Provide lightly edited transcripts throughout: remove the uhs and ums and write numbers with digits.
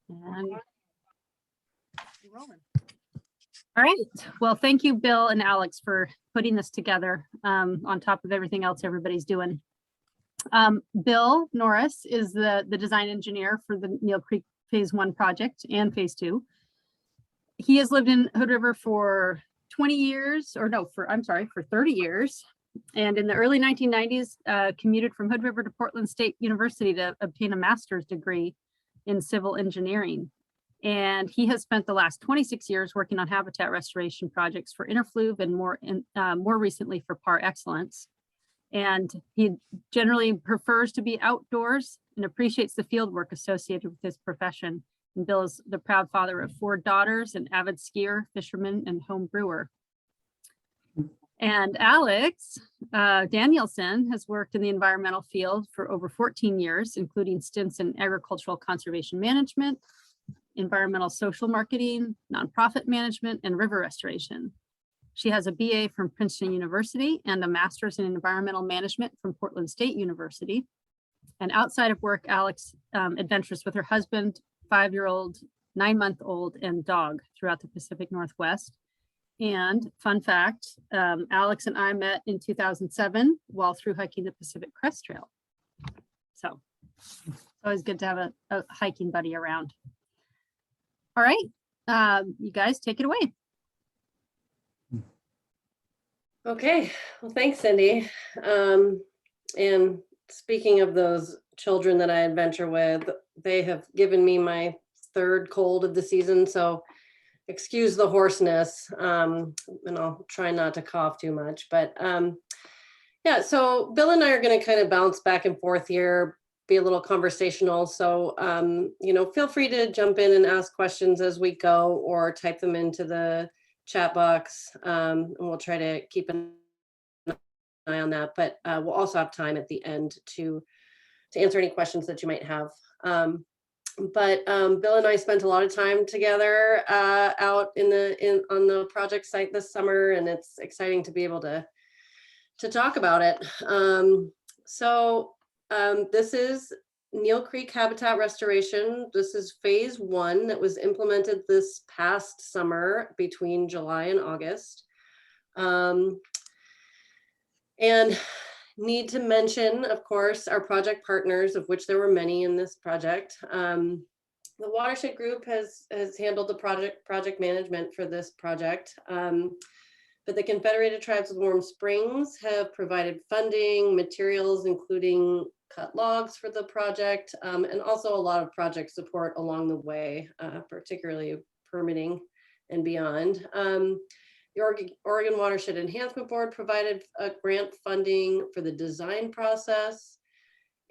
And rolling. All right. Well, thank you, Bill and Alex, for putting this together on top of everything else everybody's doing. Bill Norris is the design engineer for the Neal Creek Phase 1 project and Phase 2. He has lived in Hood River for 20 years, or no, for 30 years. And in the early 1990s, commuted from Hood River to Portland State University to obtain a master's degree in civil engineering. And he has spent the last 26 years working on habitat restoration projects for interfluve and more recently for par excellence. And he generally prefers to be outdoors and appreciates the field work associated with his profession. And Bill is the proud father of 4 daughters, an avid skier, fisherman, and home brewer. And Alex Danielson has worked in the environmental field for over 14 years, including stints in agricultural conservation management, environmental social marketing, nonprofit management, and river restoration. She has a BA from Princeton University and a master's in environmental management from Portland State University. And outside of work, Alex adventures with her husband, 5-year-old, 9-month-old, and dog throughout the Pacific Northwest. And fun fact, Alex and I met in 2007 while through hiking the Pacific Crest Trail. So it's always good to have a hiking buddy around. All right, you guys take it away. Okay, well, thanks, Cindy. And speaking of those children that I adventure with, they have given me my 3rd cold of the season, so excuse the hoarseness, and I'll try not to cough too much. But yeah, so Bill and I are going to kind of bounce back and forth here, be a little conversational. So, feel free to jump in and ask questions as we go, or type them into the chat box, and we'll try to keep an eye on that. But we'll also have time at the end to answer any questions that you might have. But Bill and I spent a lot of time together out on the project site this summer, and it's exciting to be able to talk about it. This is Neal Creek Habitat Restoration. This is Phase 1 that was implemented this past summer between July and August. And need to mention, of course, our project partners, of which there were many in this project. The Watershed Group has handled the project management for this project. But the Confederated Tribes of Warm Springs have provided funding, materials, including cut logs for the project, and also a lot of project support along the way, particularly permitting and beyond. The Oregon Watershed Enhancement Board provided grant funding for the design process.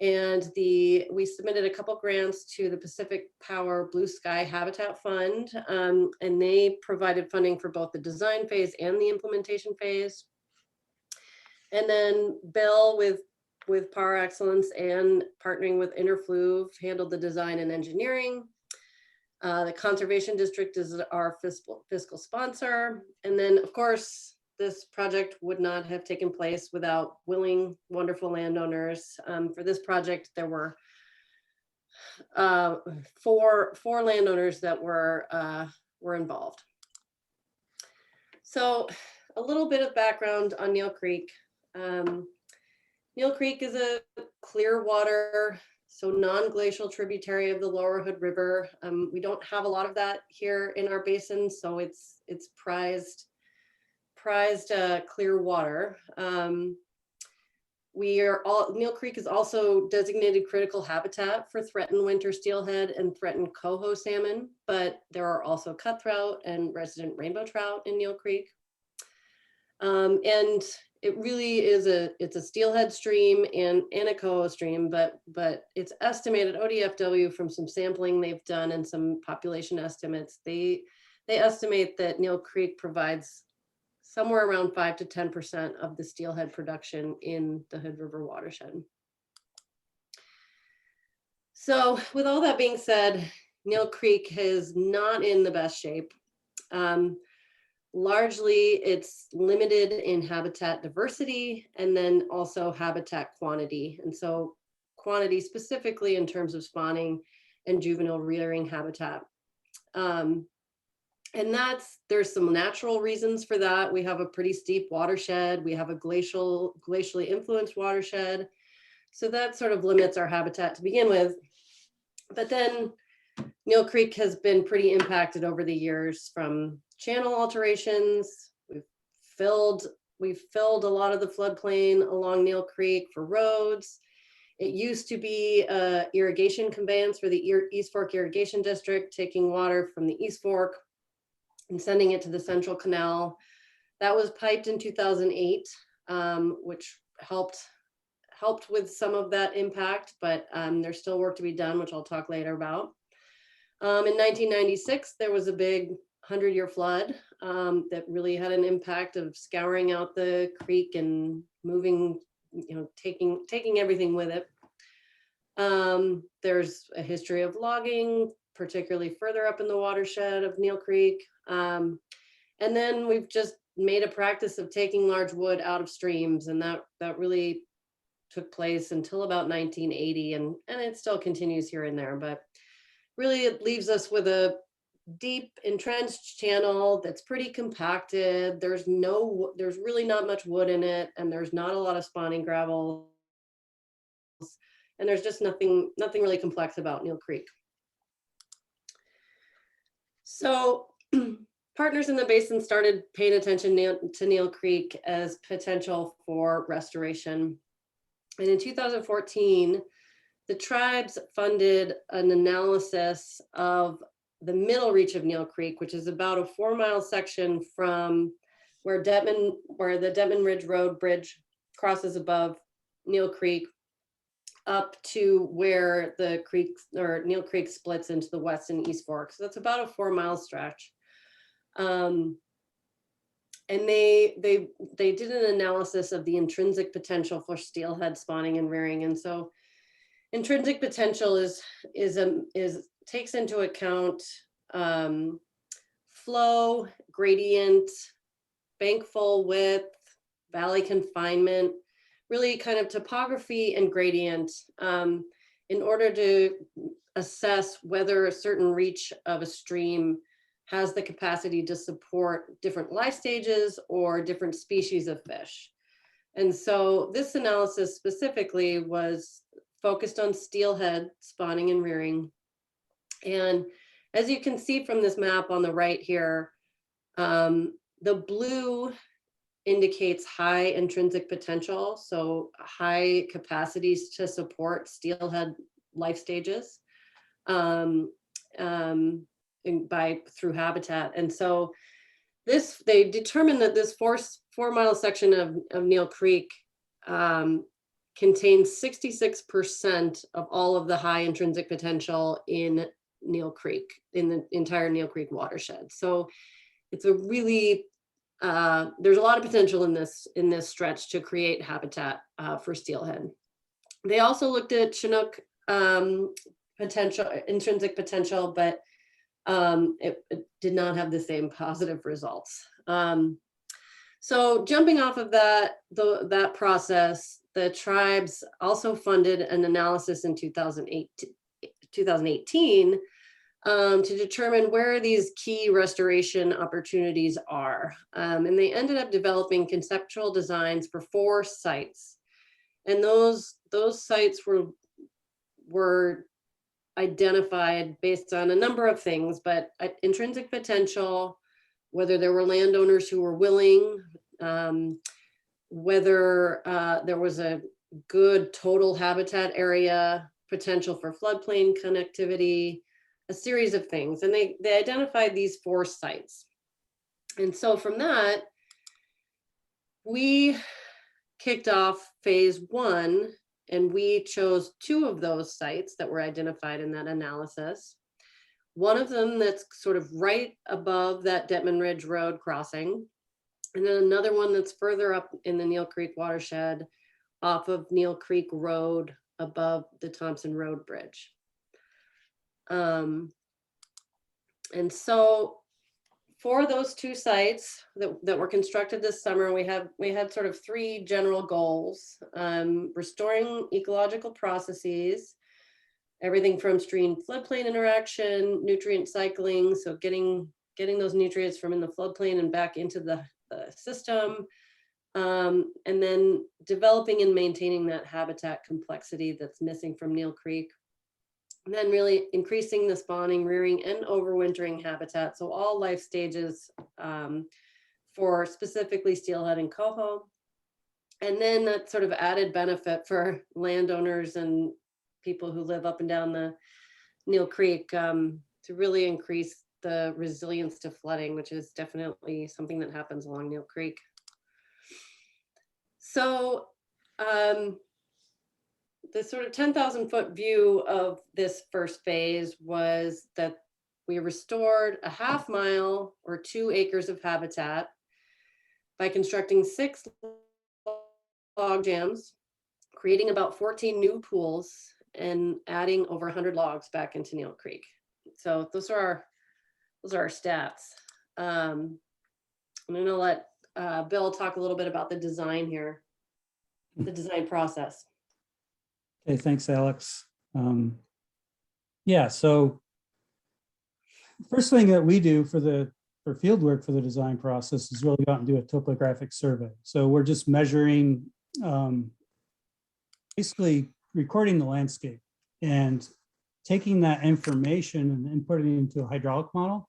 And we submitted a couple grants to the Pacific Power Blue Sky Habitat Fund, and they provided funding for both the design phase and the implementation phase. And then Bill, with Par Excellence and partnering with Interfluve, handled the design and engineering. The Conservation District is our fiscal sponsor. And then, of course, this project would not have taken place without willing, wonderful landowners. For this project, there were four landowners that were involved. So a little bit of background on Neal Creek. Neal Creek is a clearwater, so non-glacial tributary of the lower Hood River. We don't have a lot of that here in our basin, so it's prized clear water. Neal Creek is also designated critical habitat for threatened winter steelhead and threatened coho salmon, but there are also cutthroat and resident rainbow trout in Neal Creek. And it really is it's a steelhead stream and a coho stream, but it's estimated, ODFW, from some sampling they've done and some population estimates, they estimate that Neal Creek provides somewhere around 5 to 10% of the steelhead production in the Hood River watershed. So with all that being said, Neal Creek is not in the best shape. Largely, it's limited in habitat diversity and then also habitat quantity. And so quantity specifically in terms of spawning and juvenile rearing habitat. And there's some natural reasons for that. We have a pretty steep watershed. We have a glacially influenced watershed. So that sort of limits our habitat to begin with. But then Neal Creek has been pretty impacted over the years from channel alterations. We've filled a lot of the floodplain along Neal Creek for roads. It used to be a irrigation conveyance for the East Fork Irrigation District, taking water from the East Fork and sending it to the Central Canal. That was piped in 2008, which helped with some of that impact, but there's still work to be done, which I'll talk later about. In 1996, there was a big 100-year flood that really had an impact of scouring out the creek and moving, taking everything with it. There's a history of logging, particularly further up in the watershed of Neal Creek. And then we've just made a practice of taking large wood out of streams, and that really took place until about 1980, and it still continues here and there, but really it leaves us with a deep entrenched channel that's pretty compacted. There's really not much wood in it, and there's not a lot of spawning gravel, and there's just nothing really complex about Neal Creek. So partners in the basin started paying attention to Neal Creek as potential for restoration. And in 2014, the tribes funded an analysis of the middle reach of Neal Creek, which is about a 4-mile section from where the Detman Ridge Road Bridge crosses above Neal Creek, up to where Neal Creek splits into the West and East Fork. So that's about a 4-mile stretch. And they did an analysis of the intrinsic potential for steelhead spawning and rearing. And so intrinsic potential takes into account flow, gradient, bankful width, valley confinement, really kind of topography and gradient, in order to assess whether a certain reach of a stream has the capacity to support different life stages or different species of fish. And so this analysis specifically was focused on steelhead spawning and rearing. And as you can see from this map on the right here, the blue indicates high intrinsic potential, so high capacities to support steelhead life stages through habitat. And so they determined that this 4-mile section of Neal Creek contains 66% of all of the high intrinsic potential in Neal Creek, in the entire Neal Creek watershed. So it's a really, there's a lot of potential in this stretch to create habitat for steelhead. They also looked at Chinook intrinsic potential, but it did not have the same positive results. So jumping off of that process, the tribes also funded an analysis in 2018 to determine where these key restoration opportunities are. And they ended up developing conceptual designs for 4 sites. And those sites were identified based on a number of things, but intrinsic potential, whether there were landowners who were willing, whether there was a good total habitat area, potential for floodplain connectivity, a series of things. And they identified these 4 sites. And so from that, we kicked off phase 1, and we chose 2 of those sites that were identified in that analysis. One of them that's sort of right above that Detman Ridge Road crossing, and then another one that's further up in the Neal Creek watershed off of Neal Creek Road above the Thompson Road Bridge. And so for those 2 sites that were constructed this summer, we had sort of 3 general goals: restoring ecological processes, everything from stream floodplain interaction, nutrient cycling, so getting those nutrients from in the floodplain and back into the system, and then developing and maintaining that habitat complexity that's missing from Neal Creek. And then really increasing the spawning, rearing, and overwintering habitat. So all life stages for specifically steelhead and coho. And then that sort of added benefit for landowners and people who live up and down the Neal Creek to really increase the resilience to flooding, which is definitely something that happens along Neal Creek. So the sort of 10,000-foot view of this first phase was that we restored a half mile or 2 acres of habitat by constructing 6 log jams, creating about 14 new pools, and adding over 100 logs back into Neal Creek. So those are our stats. I'm going to let Bill talk a little bit about the design here, the design process. Okay, thanks, Alex. Yeah, so first thing that we do for field work for the design process is really go out and do a topographic survey. So we're just measuring, basically recording the landscape and taking that information and inputting it into a hydraulic model,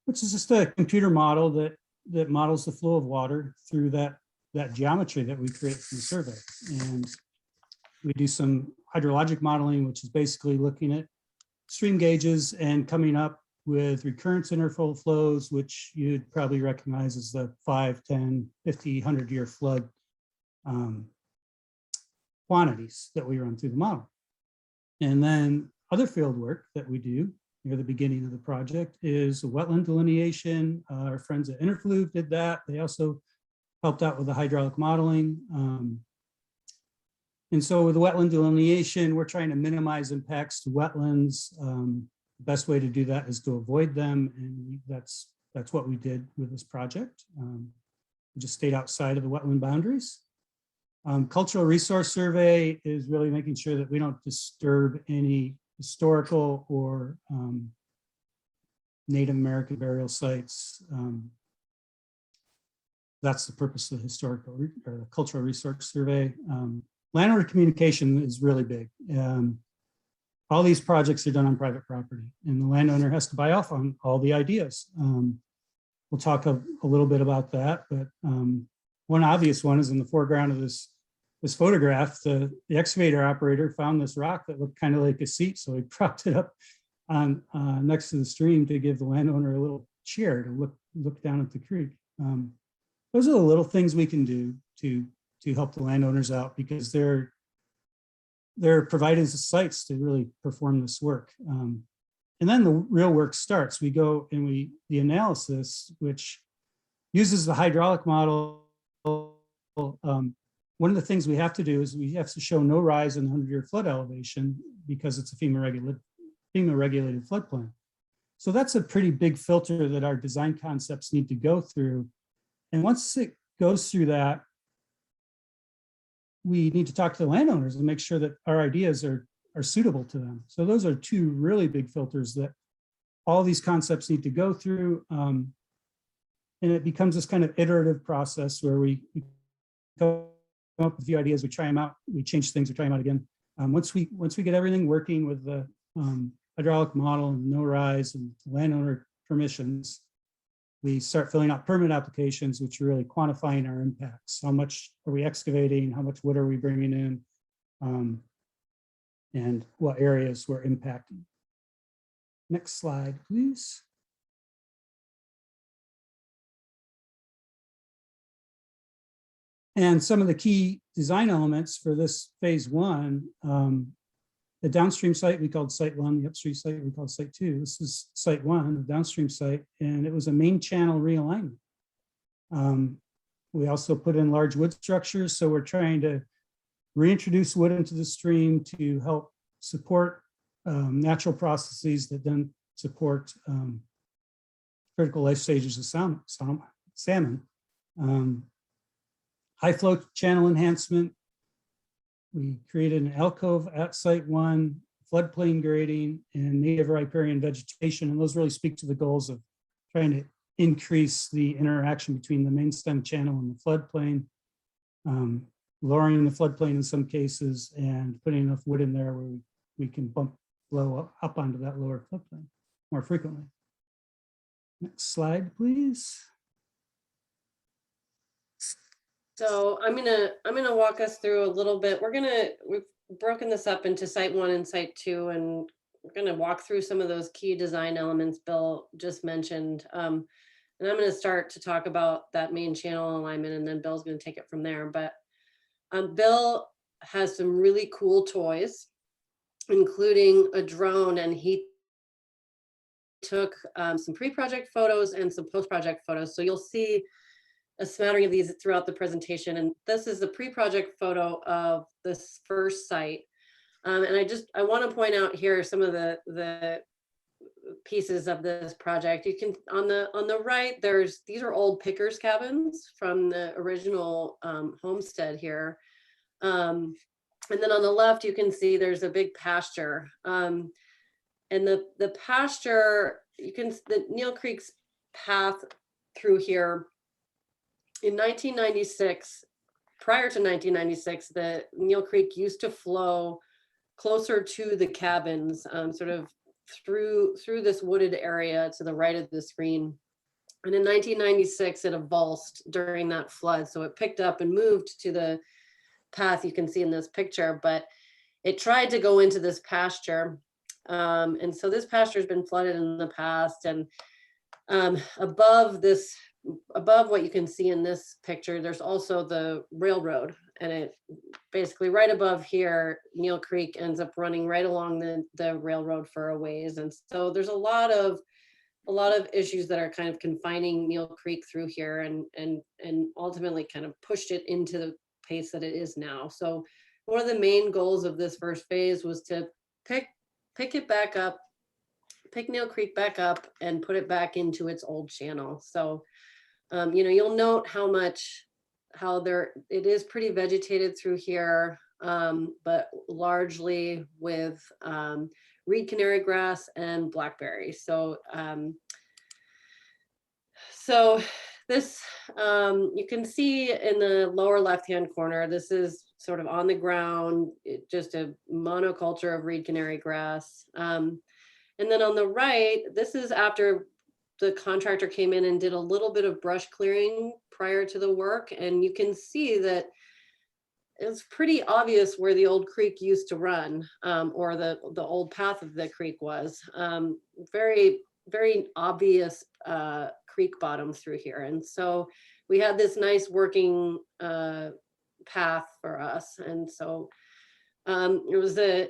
which is just a computer model that models the flow of water through that geometry that we create from the survey. And we do some hydrologic modeling, which is basically looking at stream gauges and coming up with recurrence interval flows, which you'd probably recognize as the 5, 10, 50, 100-year flood quantities that we run through the model. And then other field work that we do near the beginning of the project is wetland delineation. Our friends at Interfluve did that. They also helped out with the hydraulic modeling. And so with the wetland delineation, we're trying to minimize impacts to wetlands. The best way to do that is to avoid them. And that's what we did with this project. We just stayed outside of the wetland boundaries. Cultural resource survey is really making sure that we don't disturb any historical or Native American burial sites. That's the purpose of the historical or the cultural resource survey. Landowner communication is really big. All these projects are done on private property, and the landowner has to buy off on all the ideas. We'll talk a little bit about that, but one obvious one is in the foreground of this photograph. The excavator operator found this rock that looked kind of like a seat, so he propped it up on next to the stream to give the landowner a little cheer to look down at the creek. Those are the little things we can do to help the landowners out, because they're providing the sites to really perform this work. And then the real work starts. We go and the analysis, which uses the hydraulic model. One of the things we have to do is we have to show no rise in 100-year flood elevation because it's a FEMA-regulated floodplain. So that's a pretty big filter that our design concepts need to go through. And once it goes through that, we need to talk to the landowners and make sure that our ideas are suitable to them. So those are 2 really big filters that all these concepts need to go through. And it becomes this kind of iterative process where we come up with a few ideas, we try them out, we change things, we try them out again. Once we get everything working with the hydraulic model and no rise and landowner permissions, we start filling out permit applications, which are really quantifying our impacts. How much are we excavating? How much wood are we bringing in? And what areas we're impacting. Next slide, please. And some of the key design elements for this phase 1, the downstream site we called site 1, the upstream site we called site 2. This is site 1, the downstream site, and it was a main channel realignment. We also put in large wood structures, so we're trying to reintroduce wood into the stream to help support natural processes that then support critical life stages of salmon. High flow channel enhancement. We created an alcove at site 1, floodplain grading, and native riparian vegetation. And those really speak to the goals of trying to increase the interaction between the main stem channel and the floodplain, lowering the floodplain in some cases, and putting enough wood in there where we can blow up onto that lower floodplain more frequently. Next slide, please. So I'm gonna walk us through a little bit. We've broken this up into site 1 and site 2, and we're gonna walk through some of those key design elements Bill just mentioned. And I'm gonna start to talk about that main channel alignment, and then Bill's gonna take it from there. But Bill has some really cool toys, including a drone, and he took some pre-project photos and some post-project photos. So you'll see a smattering of these throughout the presentation. And this is the pre-project photo of this first site. And I want to point out here some of the pieces of this project. You can, on the right, these are old pickers cabins from the original homestead here. And then on the left, you can see there's a big pasture. And the pasture, the Neal Creek's path through here, in 1996, prior to 1996, the Neal Creek used to flow closer to the cabins, sort of through this wooded area to the right of the screen. And in 1996, it avulsed during that flood. So it picked up and moved to the path you can see in this picture, but it tried to go into this pasture. And so this pasture has been flooded in the past. And above what you can see in this picture, there's also the railroad, and it basically right above here, Neal Creek ends up running right along the railroad for a ways. And so there's a lot of issues that are kind of confining Neal Creek through here, and ultimately kind of pushed it into the pace that it is now. So one of the main goals of this first phase was to pick it back up, pick Neal Creek back up and put it back into its old channel. So you'll note it is pretty vegetated through here, but largely with reed canary grass and blackberry. So this, you can see in the lower left-hand corner, this is sort of on the ground, just a monoculture of reed canary grass. And then on the right, this is after the contractor came in and did a little bit of brush clearing prior to the work. And you can see that it's pretty obvious where the old creek used to run, or the old path of the creek was. Very, very obvious creek bottom through here. And so we had this nice working path for us. And so it was a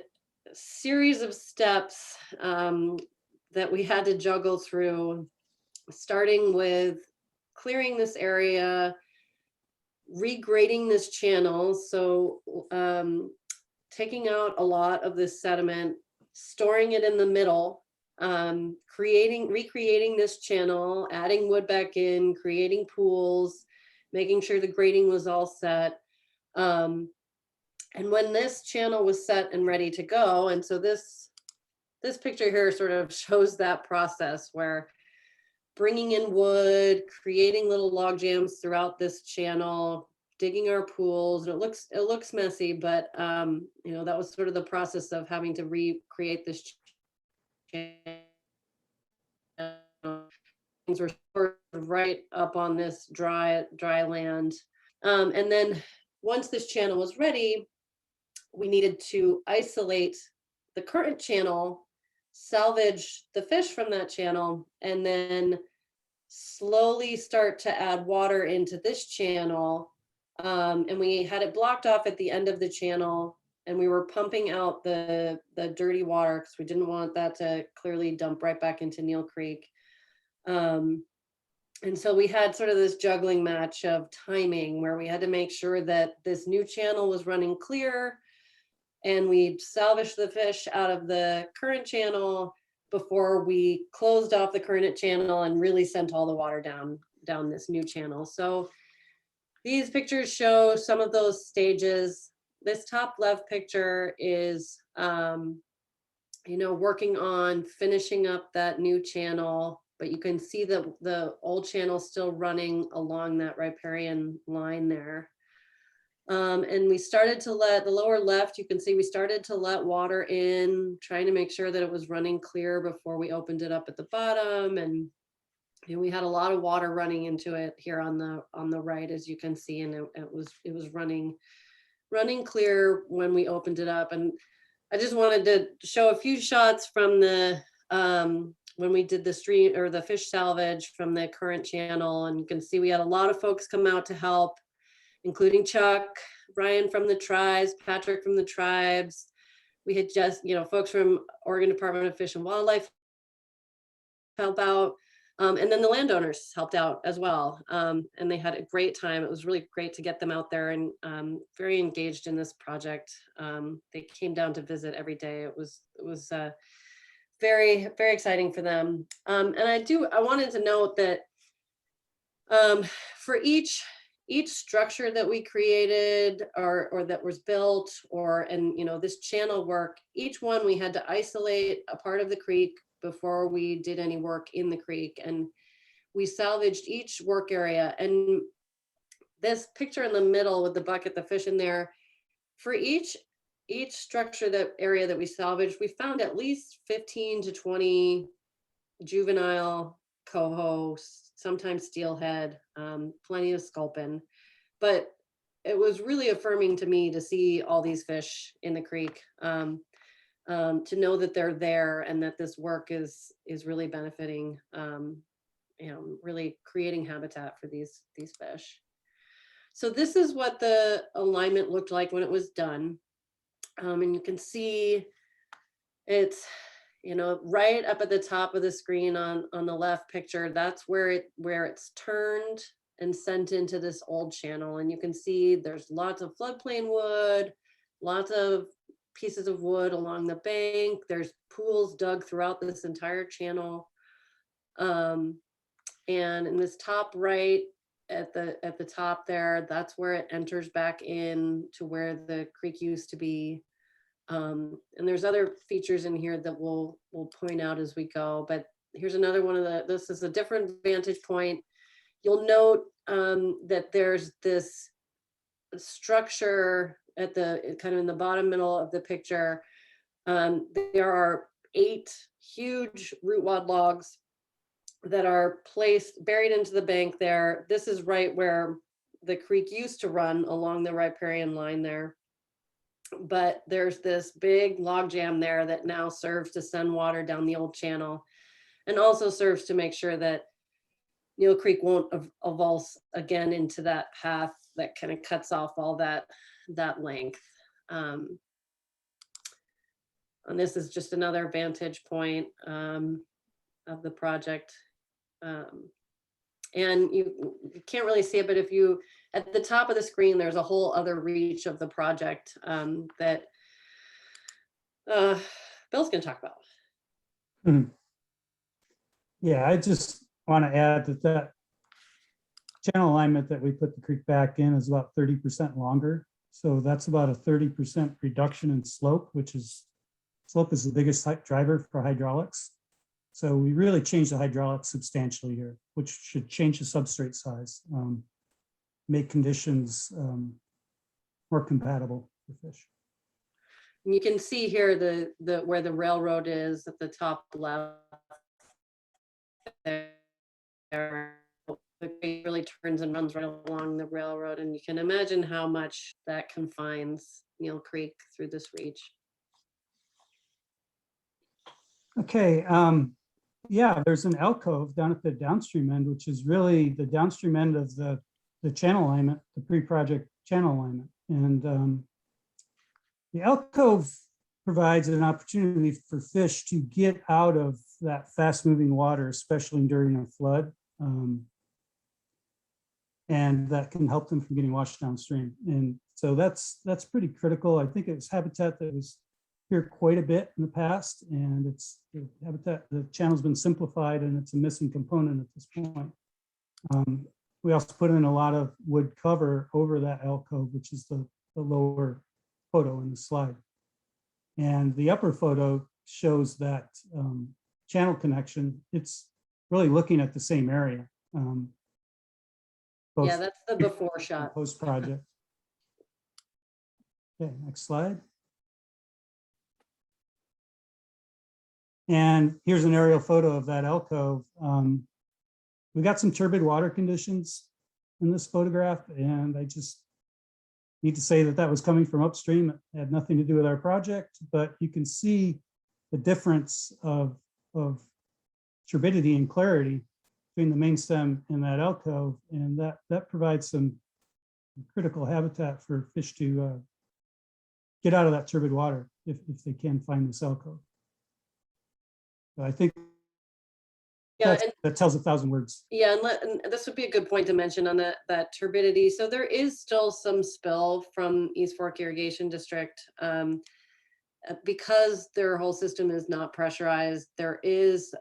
series of steps that we had to juggle through, starting with clearing this area, regrading this channel. So taking out a lot of this sediment, storing it in the middle, recreating this channel, adding wood back in, creating pools, making sure the grading was all set. And when this channel was set and ready to go, and so this picture here sort of shows that process where bringing in wood, creating little log jams throughout this channel, digging our pools. And it looks messy, but that was sort of the process of having to recreate this channel. Things were sort of right up on this dry land. And then once this channel was ready, we needed to isolate the current channel, salvage the fish from that channel, and then slowly start to add water into this channel. And we had it blocked off at the end of the channel, and we were pumping out the dirty water because we didn't want that to clearly dump right back into Neal Creek. And so we had sort of this juggling match of timing where we had to make sure that this new channel was running clear, and we salvaged the fish out of the current channel before we closed off the current channel and really sent all the water down this new channel. So these pictures show some of those stages. This top left picture is working on finishing up that new channel, but you can see the old channel still running along that riparian line there. And we started to let the lower left, you can see we started to let water in, trying to make sure that it was running clear before we opened it up at the bottom. And we had a lot of water running into it here on the right, as you can see, and it was running clear when we opened it up. And I just wanted to show a few shots from the when we did the stream or the fish salvage from the current channel, and you can see we had a lot of folks come out to help, including Chuck, Brian from the tribes, Patrick from the tribes. We had just, folks from Oregon Department of Fish and Wildlife help out. And then the landowners helped out as well. And they had a great time. It was really great to get them out there and very engaged in this project. They came down to visit every day. It was very, very exciting for them. And I wanted to note that for each structure that we created or that was built and this channel work, each one we had to isolate a part of the creek before we did any work in the creek, and we salvaged each work area. And this picture in the middle with the bucket, the fish in there, for each structure, that area that we salvaged, we found at least 15 to 20 juvenile coho, sometimes steelhead, plenty of sculpin. But it was really affirming to me to see all these fish in the creek, to know that they're there and that this work is really benefiting, really creating habitat for these fish. So this is what the alignment looked like when it was done. And you can see it's, right up at the top of the screen on the left picture, that's where it's turned and sent into this old channel. And you can see there's lots of floodplain wood, lots of pieces of wood along the bank. There's pools dug throughout this entire channel. And in this top right at the top there, that's where it enters back in to where the creek used to be. And there's other features in here that we'll point out as we go, but here's another one this is a different vantage point. You'll note that there's this structure at the kind of in the bottom middle of the picture. There are 8 huge root wad logs that are buried into the bank there. This is right where the creek used to run along the riparian line there. But there's this big log jam there that now serves to send water down the old channel, and also serves to make sure that Neal Creek won't avulse again into that path that kind of cuts off all that length. And this is just another vantage point of the project. And you can't really see it, but if you, at the top of the screen, there's a whole other reach of the project that Bill's gonna talk about. Mhm. Yeah, I just want to add that channel alignment that we put the creek back in is about 30% longer. So that's about a 30% reduction in slope, slope is the biggest driver for hydraulics. So we really changed the hydraulics substantially here, which should change the substrate size, make conditions more compatible for fish. And you can see here where the railroad is at the top left there. The creek really turns and runs right along the railroad, and you can imagine how much that confines Neal Creek through this reach. Okay, yeah, there's an alcove down at the downstream end, which is really the downstream end of the channel alignment, the pre-project channel alignment. And the alcove provides an opportunity for fish to get out of that fast-moving water, especially during a flood. And that can help them from getting washed downstream. And so that's pretty critical. I think it's habitat that was here quite a bit in the past, and it's the habitat, the channel's been simplified and it's a missing component at this point. We also put in a lot of wood cover over that alcove, which is the lower photo in the slide. And the upper photo shows that channel connection. It's really looking at the same area. Yeah, that's the before shot. Post project. Okay, next slide. And here's an aerial photo of that alcove. We got some turbid water conditions in this photograph, and I just need to say that that was coming from upstream. It had nothing to do with our project, but you can see the difference of turbidity and clarity between the main stem and that alcove, and that provides some critical habitat for fish to get out of that turbid water if they can find this alcove. So I think Yeah, that tells 1,000 words. yeah, and this would be a good point to mention on that turbidity. So there is still some spill from East Fork Irrigation District. Because their whole system is not pressurized, there is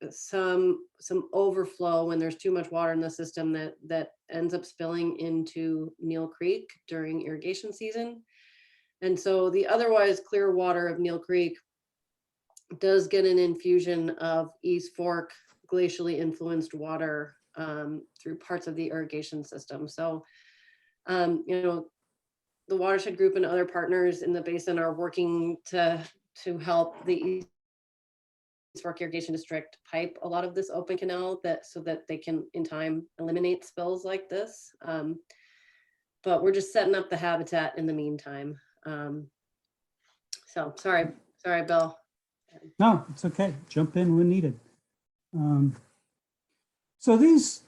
some overflow when there's too much water in the system that ends up spilling into Neal Creek during irrigation season. And so the otherwise clear water of Neal Creek does get an infusion of East Fork glacially influenced water through parts of the irrigation system. So, you know, the Watershed Group and other partners in the basin are working to help the East Fork Irrigation District pipe a lot of this open canal so that they can in time eliminate spills like this. But we're just setting up the habitat in the meantime. So sorry, Bill. No, it's okay. Jump in when needed. So these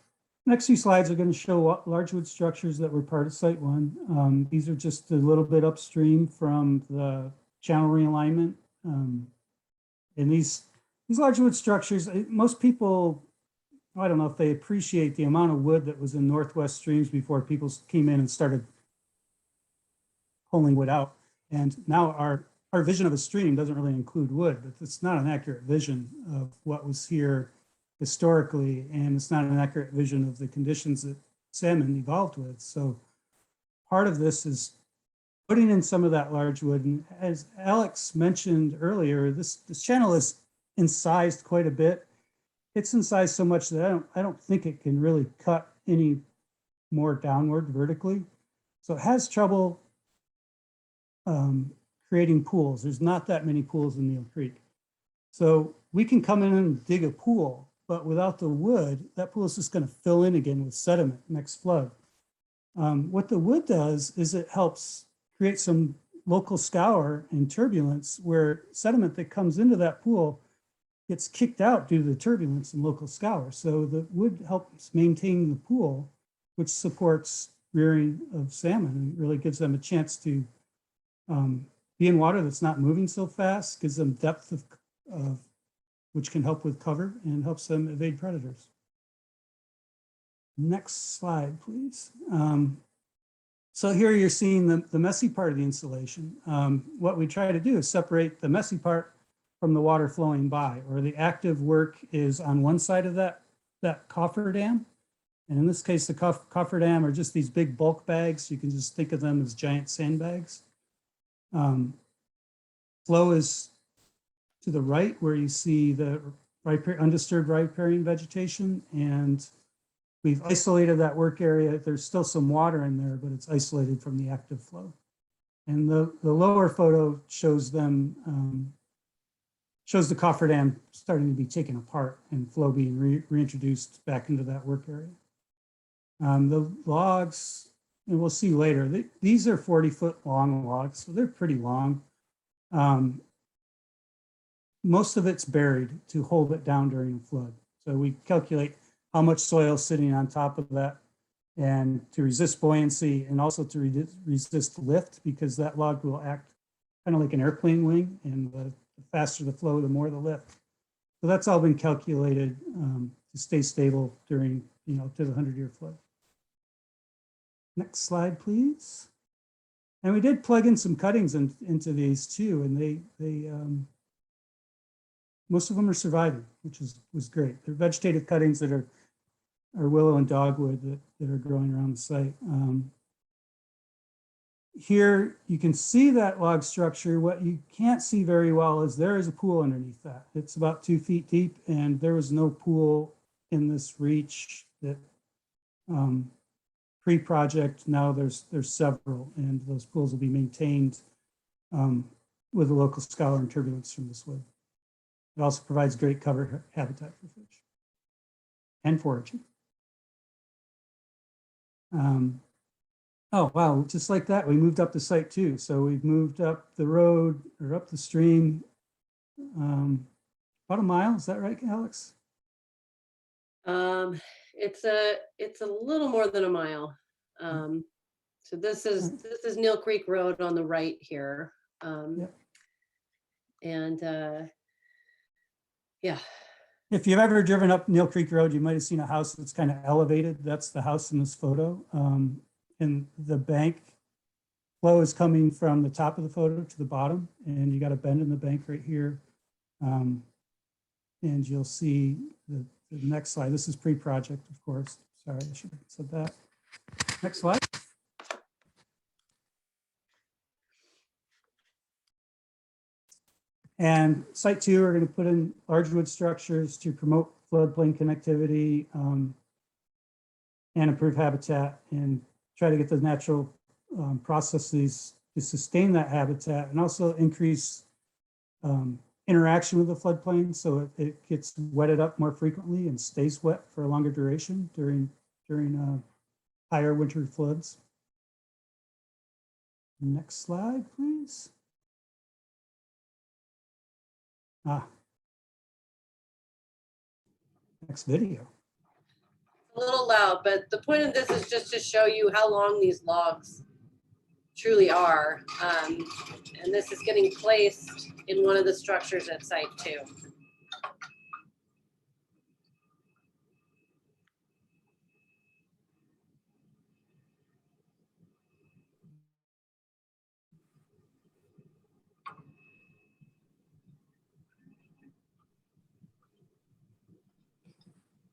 next few slides are going to show large wood structures that were part of Site 1. These are just a little bit upstream from the channel realignment. And these large wood structures, most people, I don't know if they appreciate the amount of wood that was in northwest streams before people came in and started pulling wood out. And now our vision of a stream doesn't really include wood, but it's not an accurate vision of what was here historically, and it's not an accurate vision of the conditions that salmon evolved with. So part of this is putting in some of that large wood. And as Alex mentioned earlier, this channel is incised quite a bit. It's incised so much that I don't think it can really cut any more downward vertically. So it has trouble creating pools. There's not that many pools in Neal Creek. So we can come in and dig a pool, but without the wood, that pool is just going to fill in again with sediment next flood. What the wood does is it helps create some local scour and turbulence where sediment that comes into that pool gets kicked out due to the turbulence and local scour. So the wood helps maintain the pool, which supports rearing of salmon and really gives them a chance to be in water that's not moving so fast, gives them depth of which can help with cover and helps them evade predators. Next slide, please. So here you're seeing the messy part of the installation. What we try to do is separate the messy part from the water flowing by, or the active work is on one side of that cofferdam. And in this case, the cofferdam are just these big bulk bags. You can just think of them as giant sandbags. Flow is to the right where you see the undisturbed riparian vegetation, and we've isolated that work area. There's still some water in there, but it's isolated from the active flow. And the lower photo shows them, shows the cofferdam starting to be taken apart and flow being reintroduced back into that work area. The logs, and we'll see later, these are 40-foot long logs, so they're pretty long. Most of it's buried to hold it down during a flood. So we calculate how much soil is sitting on top of that, and to resist buoyancy and also to resist lift, because that log will act kind of like an airplane wing, and the faster the flow, the more the lift. So that's all been calculated to stay stable during, to the 100-year flood. Next slide, please. And we did plug in some cuttings into these too, and they most of them are surviving, which was great. They're vegetative cuttings that are willow and dogwood that are growing around the site. here you can see that log structure. What you can't see very well is there is a pool underneath that. It's about 2 feet deep, and there was no pool in this reach that pre-project. Now there's several, and those pools will be maintained with a local scholar and turbulence from this wood. It also provides great cover habitat for fish and foraging. Oh, wow, just like that, we moved up the site too. So we've moved up the road or up the stream about a mile. Is that right, Alex? It's a little more than a mile. So this is Neal Creek Road on the right here. Yep. And yeah. If you've ever driven up Neal Creek Road, you might have seen a house that's kind of elevated. That's the house in this photo. And the bank flow is coming from the top of the photo to the bottom, and you got a bend in the bank right here. And you'll see the next slide. This is pre-project, of course. Sorry, I should have said that. Next slide. And site 2, we're going to put in large wood structures to promote floodplain connectivity and improve habitat, and try to get the natural processes to sustain that habitat, and also increase interaction with the floodplain, so it gets wetted up more frequently and stays wet for a longer duration during higher winter floods. Next slide, please. Next video. A little loud, but the point of this is just to show you how long these logs truly are. And this is getting placed in one of the structures at site 2.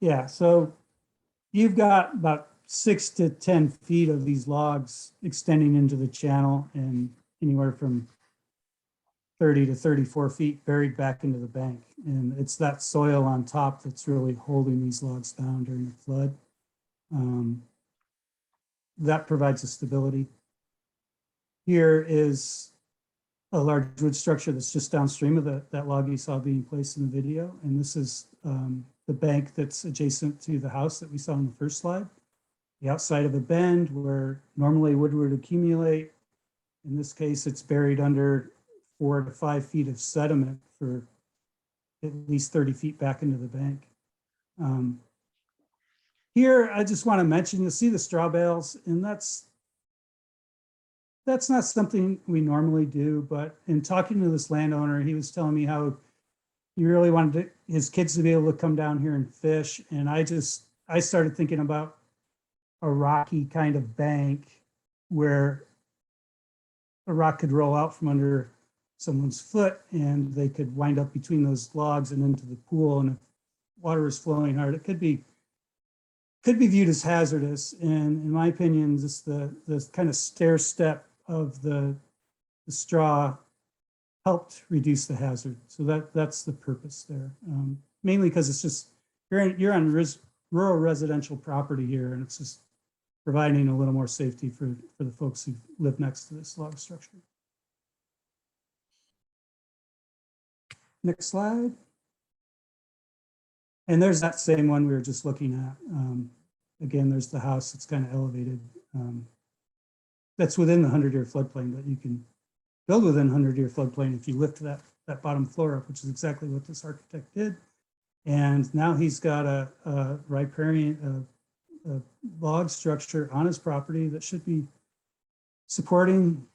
Yeah, so you've got about 6 to 10 feet of these logs extending into the channel, and anywhere from 30 to 34 feet buried back into the bank. And it's that soil on top that's really holding these logs down during the flood. That provides a stability. Here is a large wood structure that's just downstream of that log you saw being placed in the video. And this is the bank that's adjacent to the house that we saw in the first slide. The outside of a bend where normally wood would accumulate. In this case, it's buried under 4 to 5 feet of sediment for at least 30 feet back into the bank. Here, I just want to mention, you'll see the straw bales, and that's not something we normally do, but in talking to this landowner, he was telling me how he really wanted his kids to be able to come down here and fish. And I started thinking about a rocky kind of bank where a rock could roll out from under someone's foot and they could wind up between those logs and into the pool. And if water was flowing hard, it could be viewed as hazardous. And in my opinion, just the kind of stair step of the straw helped reduce the hazard. So that's the purpose there. Mainly because it's just, you're on rural residential property here, and it's just providing a little more safety for the folks who live next to this log structure. Next slide. And there's that same one we were just looking at. Again, there's the house that's kind of elevated. That's within the 100-year floodplain, but you can build within 100-year floodplain if you lift that bottom floor up, which is exactly what this architect did. And now he's got a riparian, a log structure on his property that should be supporting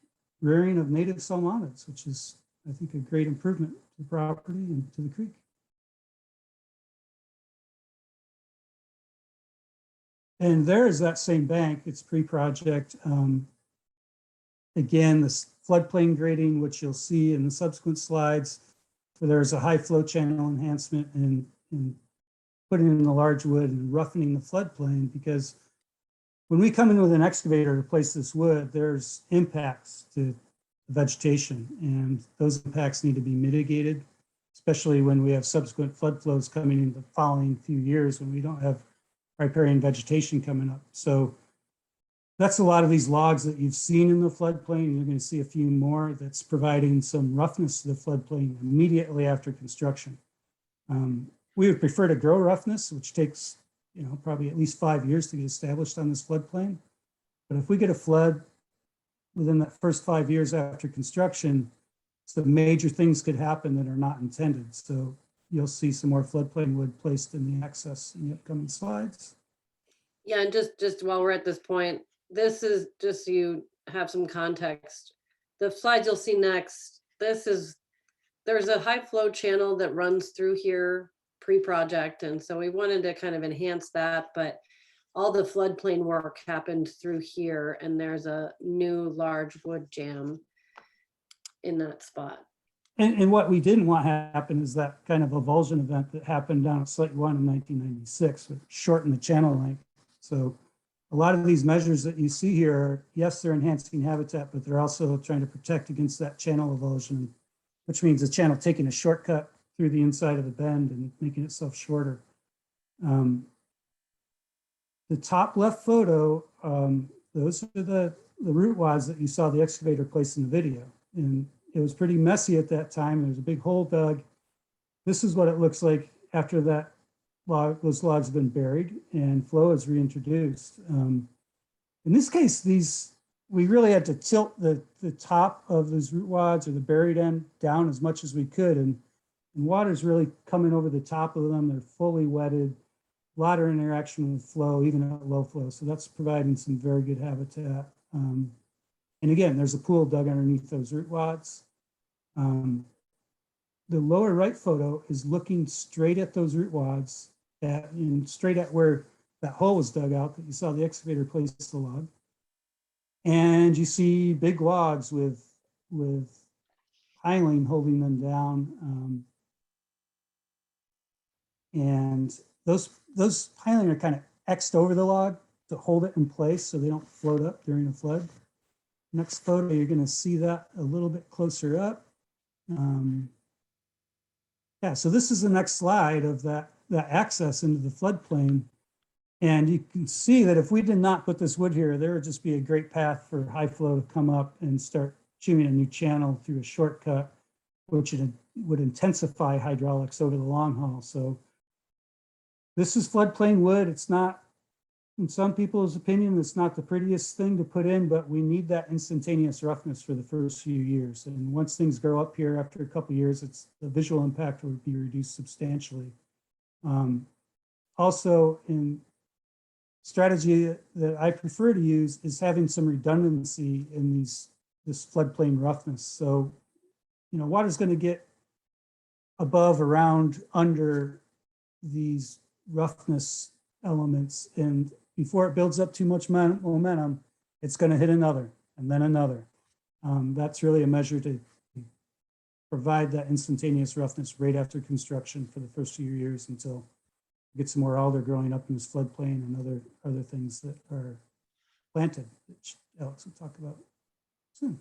rearing of native salmonids, which is, I think, a great improvement to the property and to the creek. And there is that same bank. It's pre-project. Again, this floodplain grading, which you'll see in the subsequent slides, where there's a high flow channel enhancement and putting in the large wood and roughening the floodplain, because when we come in with an excavator to place this wood, there's impacts to vegetation, and those impacts need to be mitigated, especially when we have subsequent flood flows coming in the following few years when we don't have riparian vegetation coming up. So that's a lot of these logs that you've seen in the floodplain. You're going to see a few more that's providing some roughness to the floodplain immediately after construction. We would prefer to grow roughness, which takes, probably at least 5 years to get established on this floodplain. But if we get a flood within that first 5 years after construction, some major things could happen that are not intended. So you'll see some more floodplain wood placed in the access in the upcoming slides. Yeah, and just while we're at this point, this is just so you have some context. The slides you'll see next, there's a high flow channel that runs through here pre-project. And so we wanted to kind of enhance that, but all the floodplain work happened through here, and there's a new large wood jam in that spot. And what we didn't want to happen is that kind of avulsion event that happened down at Site 1 in 1996, which shortened the channel length. So a lot of these measures that you see here, yes, they're enhancing habitat, but they're also trying to protect against that channel avulsion, which means the channel taking a shortcut through the inside of the bend and making itself shorter. The top left photo, those are the root wads that you saw the excavator place in the video. And it was pretty messy at that time. There's a big hole dug. This is what it looks like after that those logs have been buried and flow is reintroduced. In this case, we really had to tilt the top of those root wads or the buried end down as much as we could. And water's really coming over the top of them. They're fully wetted, a lot of interaction with flow, even at low flow. So that's providing some very good habitat. And again, there's a pool dug underneath those root wads. The lower right photo is looking straight at those root wads and straight at where that hole was dug out that you saw the excavator place the log. And you see big logs with piling holding them down. And those piling are kind of X'd over the log to hold it in place so they don't float up during a flood. Next photo, you're going to see that a little bit closer up. Yeah, so this is the next slide of that access into the floodplain. And you can see that if we did not put this wood here, there would just be a great path for high flow to come up and start chewing a new channel through a shortcut, which would intensify hydraulics over the long haul. So this is floodplain wood. It's not, in some people's opinion, it's not the prettiest thing to put in, but we need that instantaneous roughness for the first few years. And once things grow up here after a couple of years, the visual impact would be reduced substantially. Also, in strategy that I prefer to use is having some redundancy in this floodplain roughness. So, water's going to get above, around, under these roughness elements, and before it builds up too much momentum, it's going to hit another and then another. That's really a measure to provide that instantaneous roughness right after construction for the first few years until we get some more alder growing up in this floodplain and other things that are planted, which Alex will talk about soon.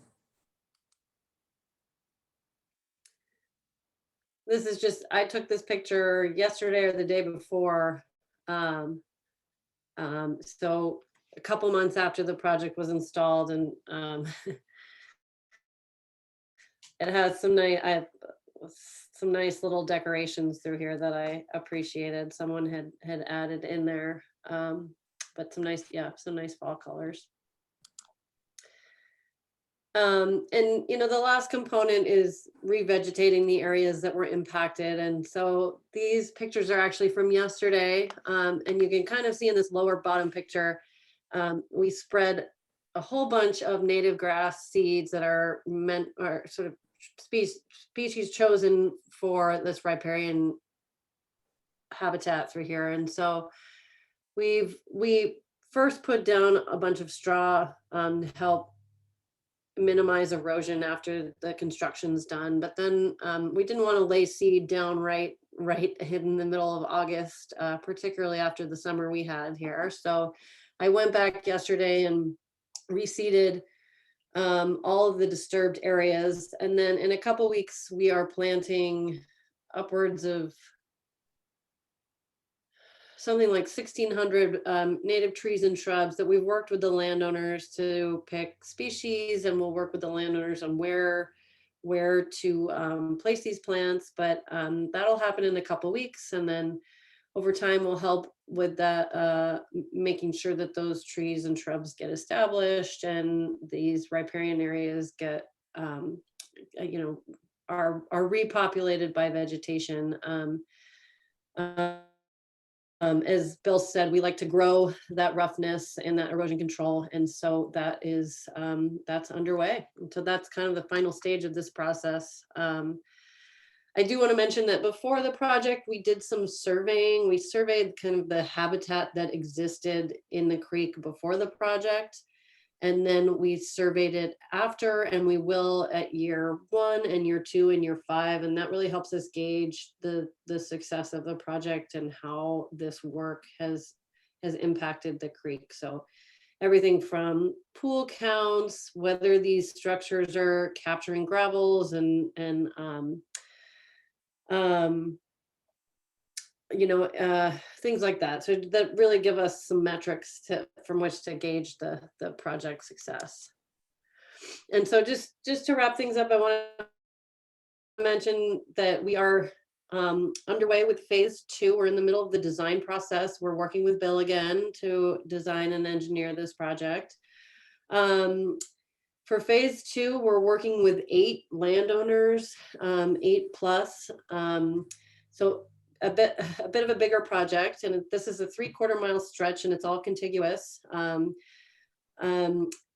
This is just, I took this picture yesterday or the day before. So a couple months after the project was installed, and it has some nice little decorations through here that I appreciated. Someone had added in there, but some nice fall colors. And the last component is revegetating the areas that were impacted. And so these pictures are actually from yesterday. And you can kind of see in this lower bottom picture, we spread a whole bunch of native grass seeds that are sort of species chosen for this riparian habitat through here. And so we first put down a bunch of straw to help minimize erosion after the construction's done. But then we didn't want to lay seed down right in the middle of August, particularly after the summer we had here. So I went back yesterday and reseeded all of the disturbed areas. And then in a couple weeks, we are planting upwards of something like 1,600 native trees and shrubs that we've worked with the landowners to pick species, and we'll work with the landowners on where to place these plants. But that'll happen in a couple weeks, and then over time we'll help with that, making sure that those trees and shrubs get established and these riparian areas get, you know, are repopulated by vegetation. As Bill said, we like to grow that roughness and that erosion control. And so that is, that's underway. And so that's kind of the final stage of this process. I do want to mention that before the project, we did some surveying. We surveyed kind of the habitat that existed in the creek before the project. And then we surveyed it after, and we will at year 1 and year 2 and year 5. And that really helps us gauge the success of the project and how this work has impacted the creek. So everything from pool counts, whether these structures are capturing gravels and you know, things like that. So that really give us some metrics from which to gauge the project success. And so just to wrap things up, I want to mention that we are underway with phase 2. We're in the middle of the design process. We're working with Bill again to design and engineer this project. For phase 2, we're working with 8 landowners, 8 plus. So a bit of a bigger project, and this is a 3/4 mile stretch, and it's all contiguous.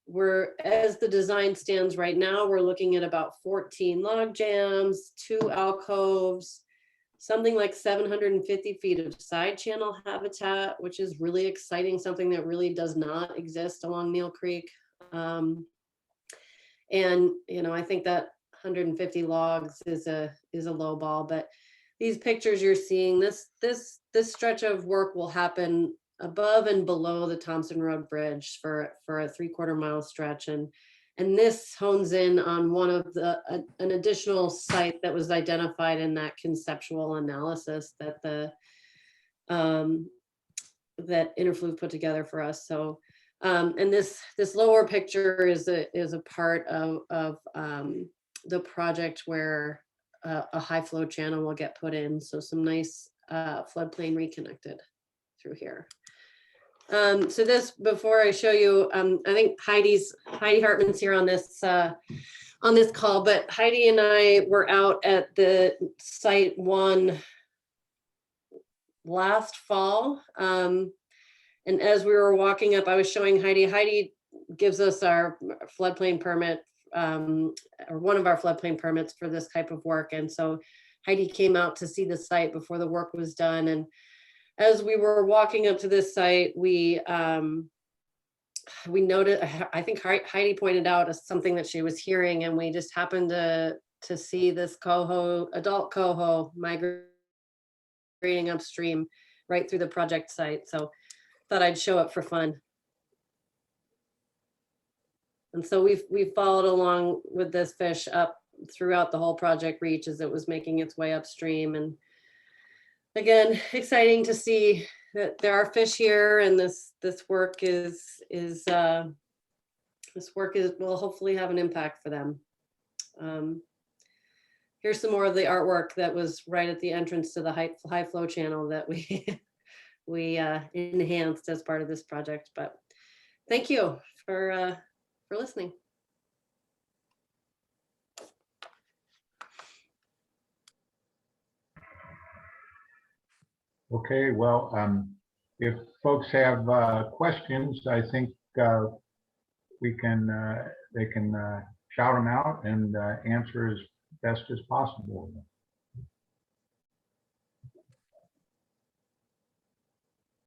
We're, as the design stands right now, we're looking at about 14 log jams, 2 alcoves, something like 750 feet of side channel habitat, which is really exciting, something that really does not exist along Neal Creek. And you know, I think that 150 logs is a low ball, but these pictures you're seeing, this stretch of work will happen above and below the Thompson Road Bridge for a 3/4 mile stretch, and this hones in on one of an additional site that was identified in that conceptual analysis that that Interfluve put together for us. So and this lower picture is a part of the project where a high flow channel will get put in. So some nice floodplain reconnected through here. So this, before I show you, I think Heidi Hartman's here on this call, but Heidi and I were out at the site 1 last fall. And as we were walking up, I was showing Heidi. Heidi gives us our floodplain permit, or one of our floodplain permits for this type of work. And so Heidi came out to see the site before the work was done. And as we were walking up to this site, we noted, I think Heidi pointed out something that she was hearing, and we just happened to see this coho, adult coho, migrating upstream right through the project site. So thought I'd show it for fun. And so we've followed along with this fish up throughout the whole project reach as it was making its way upstream. And again, exciting to see that there are fish here, and this work will hopefully have an impact for them. Here's some more of the artwork that was right at the entrance to the high flow channel that we enhanced as part of this project. But thank you for listening. Okay, well, if folks have questions, I think they can shout them out and answer as best as possible.